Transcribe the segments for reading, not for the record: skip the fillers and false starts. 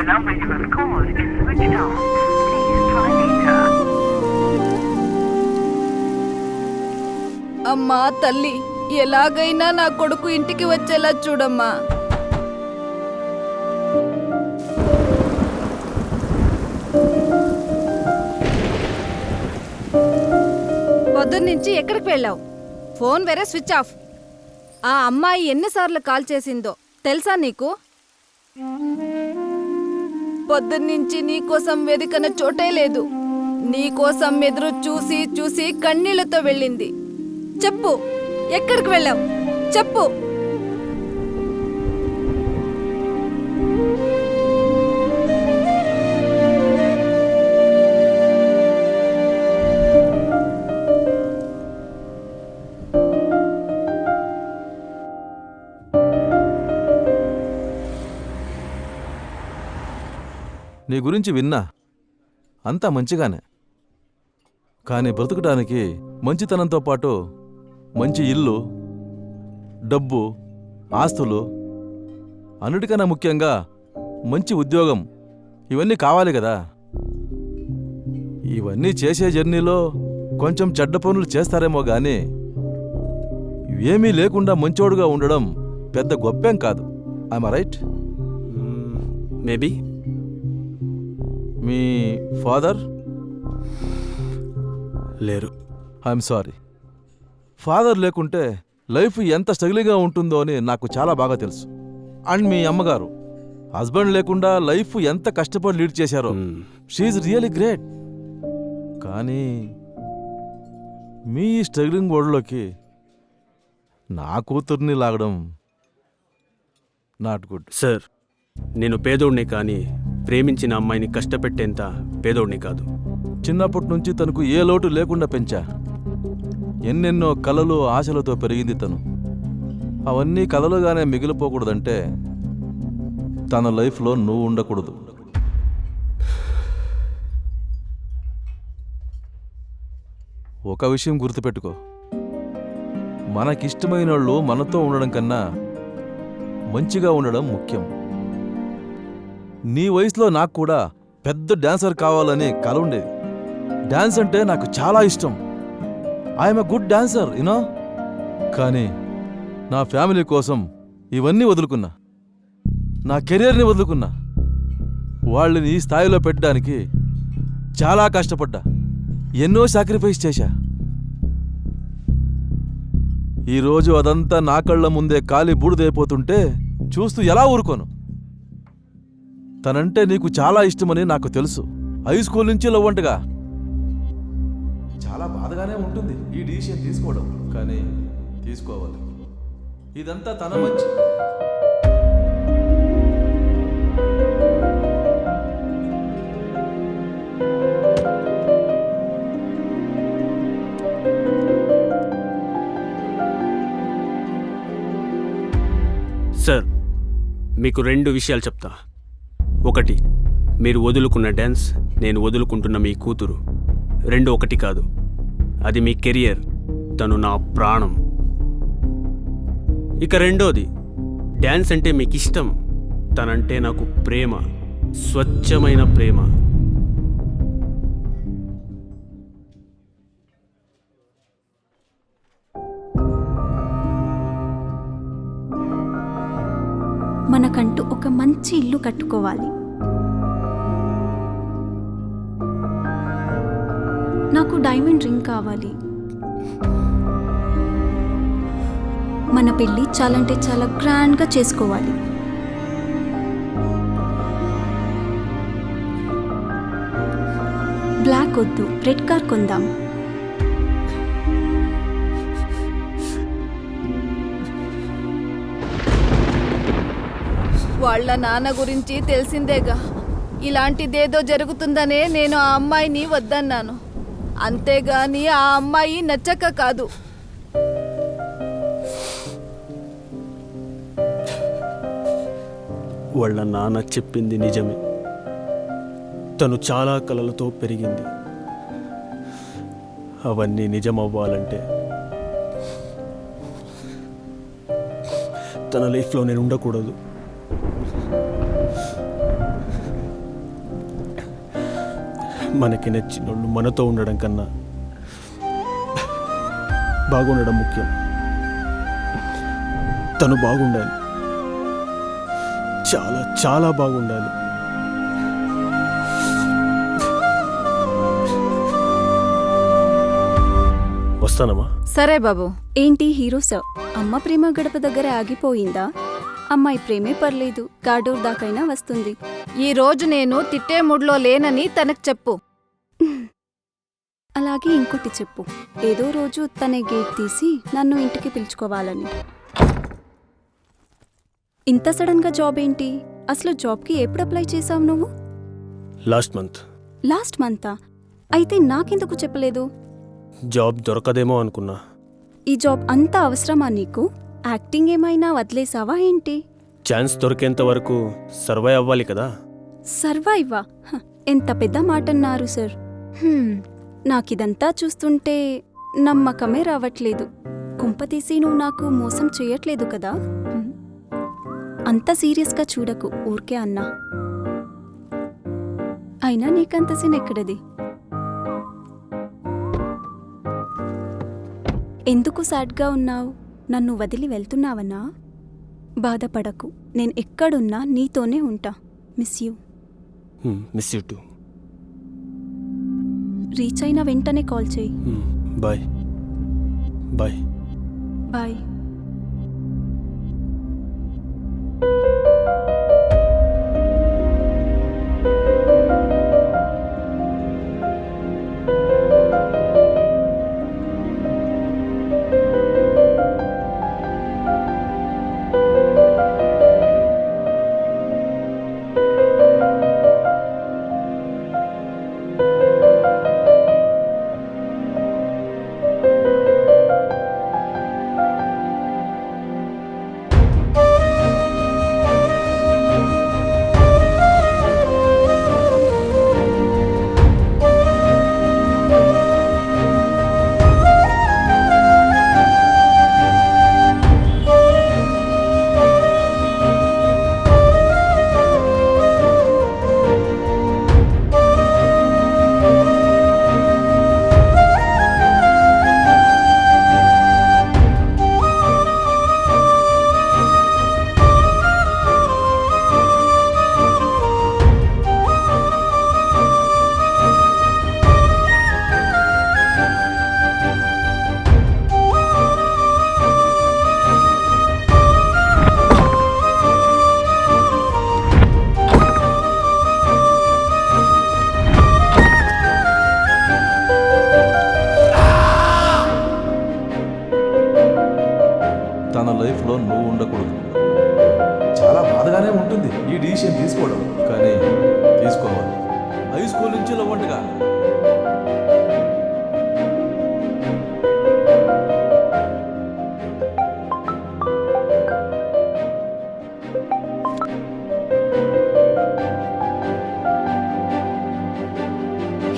The number you have called is switched off. Please try later. అమ్మా తల్లి, ఎలాగైనా నా కొడుకు ఇంటికి వచ్చేలా చూడమ్మా. పొద్దున్నుంచి ఎక్కడికి వెళ్ళావు? ఫోన్ వేరే స్విచ్ ఆఫ్. ఆ అమ్మాయి ఎన్నిసార్లు కాల్ చేసిందో తెలుసా నీకు? పొద్దున్నుంచి నీకోసం వెదికన చోటే లేదు. నీకోసం ఎదురు చూసి చూసి కన్నీళ్లతో వెళ్ళింది. చెప్పు, ఎక్కడికి వెళ్ళావు? చెప్పు. నీ గురించి విన్నా, అంతా మంచిగానే. కానీ బ్రతకడానికి మంచితనంతో పాటు మంచి ఇల్లు, డబ్బు, ఆస్తులు, అన్నిటికన్నా ముఖ్యంగా మంచి ఉద్యోగం, ఇవన్నీ కావాలి కదా. ఇవన్నీ చేసే జర్నీలో కొంచెం చెడ్డ పనులు చేస్తారేమో గానీ ఏమీ లేకుండా మంచోడుగా ఉండడం పెద్ద గొప్పేం కాదు. I'm right? మేబీ. మీ ఫాదర్ లేరు. I'm sorry. ఫాదర్ లేకుంటే లైఫ్ ఎంత స్ట్రగులింగ్గా ఉంటుందో అని నాకు చాలా బాగా తెలుసు. అండ్ మీ అమ్మగారు హస్బెండ్ లేకుండా లైఫ్ ఎంత కష్టపడి లీడ్ చేశారో. She really great. కానీ మీ స్ట్రగ్లింగ్ వరల్డ్లోకి నా కూతుర్ని లాగడం నాట్ గుడ్. సార్, నేను పేదోడిని కానీ ప్రేమించిన అమ్మాయిని కష్టపెట్టేంత పేదోడిని కాదు. చిన్నప్పటి నుంచి తనకు ఏ లోటు లేకుండా పెంచా. ఎన్నెన్నో కలలు, ఆశలతో పెరిగింది తను. అవన్నీ కలలుగానే మిగిలిపోకూడదంటే తన లైఫ్లో నువ్వు ఉండకూడదు. ఒక విషయం గుర్తుపెట్టుకో, మనకిష్టమైన వాళ్ళు మనతో ఉండడం కన్నా మంచిగా ఉండడం ముఖ్యం. నీ వయసులో నాకు కూడా పెద్ద డాన్సర్ కావాలని కల ఉండేది. డాన్స్ అంటే నాకు చాలా ఇష్టం. I'm a good dancer, you know. కానీ నా ఫ్యామిలీ కోసం ఇవన్నీ వదులుకున్నా, నా కెరీర్ని వదులుకున్నా. వాళ్ళని ఈ స్థాయిలో పెట్టడానికి చాలా కష్టపడ్డా, ఎన్నో సాక్రిఫైస్ చేశా. ఈరోజు అదంతా నా కళ్ళ ముందే కాలి బూడిదైపోతుంటే చూస్తూ ఎలా ఊరుకోను? తనంటే నీకు చాలా ఇష్టమని నాకు తెలుసు. హై స్కూల్ నుంచి లవ్ అంటగా. చాలా బాధగానే ఉంటుంది ఈ డిసిషన్ తీసుకోవడం, కానీ తీసుకోవాలి. ఇదంతా తన మంచి. సార్, మీకు 2 విషయాలు చెప్తా. ఒకటి, మీరు వదులుకున్న డ్యాన్స్, నేను వదులుకుంటున్న మీ కూతురు 2 ఒకటి కాదు. అది మీ కెరియర్, తను నా ప్రాణం. ఇక రెండోది, డ్యాన్స్ అంటే మీకు ఇష్టం, తనంటే నాకు ప్రేమ, స్వచ్ఛమైన ప్రేమ. మనకంటూ ఒక మంచి ఇల్లు కట్టుకోవాలి. నాకు డైమండ్ రింగ్ కావాలి. మన పెళ్ళి చాలా అంటే చాలా గ్రాండ్గా చేసుకోవాలి. బ్లాక్ వద్దు, రెడ్ కార్ కొందాం. వాళ్ళ నాన్న గురించి తెలిసిందేగా. ఇలాంటిదేదో జరుగుతుందనే నేను ఆ అమ్మాయిని వద్దన్నాను. అంతేగాని ఆ అమ్మాయి నచ్చక కాదు. వాళ్ళ నాన్న చెప్పింది నిజమే. తను చాలా కలలతో పెరిగింది. అవన్నీ నిజమవ్వాలంటే తన లైఫ్లో నేను ఉండకూడదు. మనకి నచ్చినోళ్ళు మనతో ఉండడం కన్నా బాగుండడం ముఖ్యం. తను బాగుండాలి, చాలా చాలా బాగుండాలి. వస్తానమ్మా. సరే బాబు. ఏంటి హీరో సార్, అమ్మ ప్రేమ గడప దగ్గర ఆగిపోయిందా? అమ్మాయి ప్రేమే పర్లేదు, గాడోర్ దాకైనా వస్తుంది. ఈ రోజు నేను తిట్టే మూడ్లో లేనని తనకు చెప్పు. అలాగే ఇంకోటి చెప్పు, ఏదో రోజు తనే గేట్ తీసి నన్ను ఇంటికి పిలుచుకోవాలని. ఇంత సడన్గా జాబ్ ఏంటి? అసలు జాబ్కి ఎప్పుడు అప్లై చేసావు నువ్వు? Last month. లాస్ట్ మంతా? అయితే నాకెందుకు చెప్పలేదు? జాబ్ దొరకదేమో అనుకున్నా. ఈ జాబ్ అంత అవసరమా నీకు? యాక్టింగ్ ఏమైనా వదిలేసావా ఏంటి? ఛాన్స్ దొరికేంత వరకు సర్వైవ్ అవ్వాలి కదా. సర్వైవా? ఎంత పెద్ద మాట అన్నారు సార్. నాకిదంతా చూస్తుంటే నమ్మకమే రావట్లేదు. కుంపతీసి నువ్వు నాకు మోసం చేయట్లేదు కదా? అంత సీరియస్గా చూడకు, ఊరికే అన్నా. అయినా నీకంత సీన్ ఎక్కడది? ఎందుకు సాడ్గా ఉన్నావు? నన్ను వదిలి వెళ్తున్నావనా? బాధపడకు, నేను ఎక్కడున్నా నీతోనే ఉంటా. Miss you. Miss you too. Reach అయిన వెంటనే కాల్ చేయి. Bye bye bye. తన లైఫ్లో నువ్వు ఉండకూడదు. చాలా బాధగానే ఉంటుంది ఈ డిసిషన్ తీసుకోవడం, కానీ తీసుకోవాలి. హై స్కూల్ నుంచి లవ్వంటగా.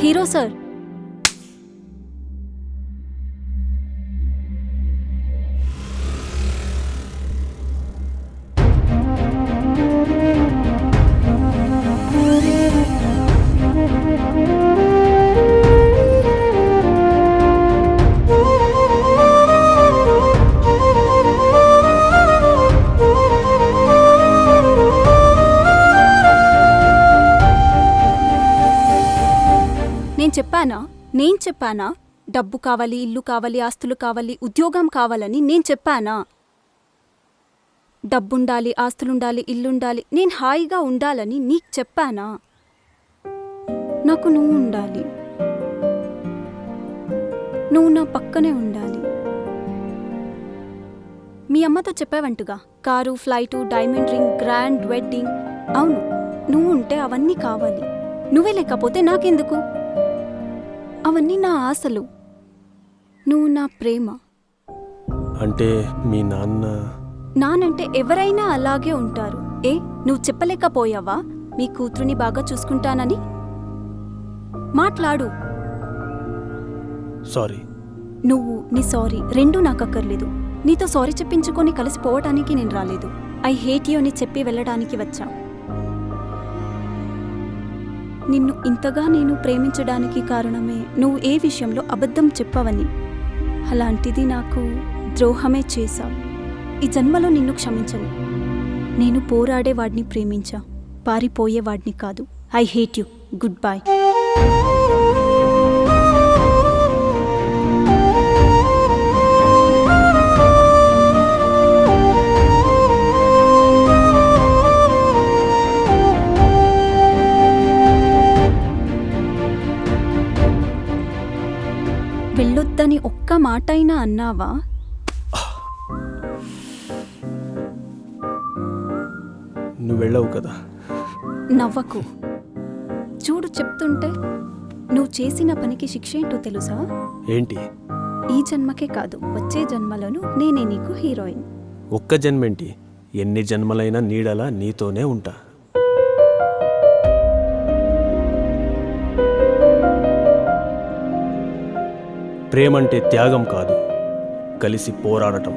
హీరో సార్, నేను చెప్పానా డబ్బు కావాలి, ఇల్లు కావాలి, ఆస్తులు కావాలి, ఉద్యోగం కావాలని నేను చెప్పానా? డబ్బుండాలి, ఆస్తులుండాలి, ఇల్లుండాలి, నేను హాయిగా ఉండాలని నీకు చెప్పానా? నాకు నువ్వు ఉండాలి, నువ్వు నా పక్కనే ఉండాలి. మీ అమ్మతో చెప్పావంటుగా, car, flight, diamond ring, grand wedding. అవును, నువ్వు ఉంటే అవన్నీ కావాలి. నువ్వే లేకపోతే నాకెందుకు? అవన్నీ నా ఆశలు, నువ్వు నా ప్రేమ. అంటే మీ నానంటే ఎవరైనా అలాగే ఉంటారు. నువ్వు చెప్పలేకపోయావా మీ కూతురుని బాగా చూసుకుంటానని? మాట్లాడు. సారీ. నువ్వు నీ సారీ రెండూ నాకక్కర్లేదు. నీతో సారీ చెప్పించుకొని కలిసిపోవటానికి నేను రాలేదు. ఐ హేట్ యూ అని చెప్పి వెళ్ళడానికి వచ్చా. నిన్ను ఇంతగా నేను ప్రేమించడానికి కారణమే నువ్వు ఏ విషయంలో అబద్ధం చెప్పవని. అలాంటిది నాకు ద్రోహమే చేశావు. ఈ జన్మలో నిన్ను క్షమించను. నేను పోరాడేవాడిని ప్రేమించా, పారిపోయేవాడిని కాదు. I hate you. Goodbye. వెళ్ళొద్దని ఒక్క మాట అయినా అన్నావా? నువ్వు వెళ్ళవు కదా. నవ్వకు. చూడు, చెప్తుంటే నువ్వు చేసిన పనికి శిక్ష ఏంటో తెలుసా? ఏంటి? ఈ జన్మకే కాదు, వచ్చే జన్మలోనూ నేనే నీకు హీరోయిన్. ఒక్క జన్మేంటి, ఎన్ని జన్మలైనా నీడలా నీతోనే ఉంటా. ప్రేమంటే త్యాగం కాదు, కలిసి పోరాడటం.